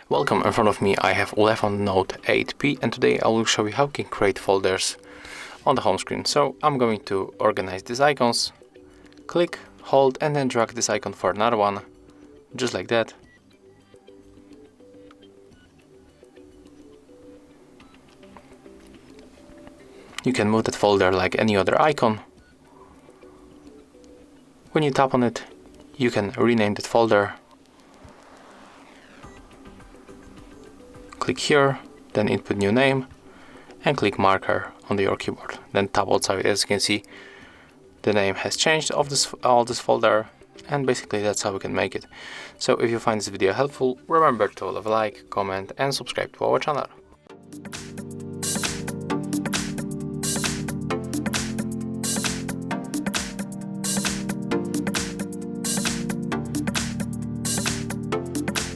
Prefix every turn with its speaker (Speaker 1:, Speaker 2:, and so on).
Speaker 1: Welcome, in front of me I have ULEFONE Note 8P, and today I will show you how you can create folders on the home screen. So I'm going to organize these icons, click, hold and then drag this icon for another one, just like that. You can move that folder like any other icon. When you tap on it, you can rename that folder. Click here, then input new name, and click marker on your keyboard. Then tap outside. As you can see, the name has changed of this folder, and basically that's how we can make it. So if you find this video helpful, remember to leave a like, comment, and subscribe to our channel.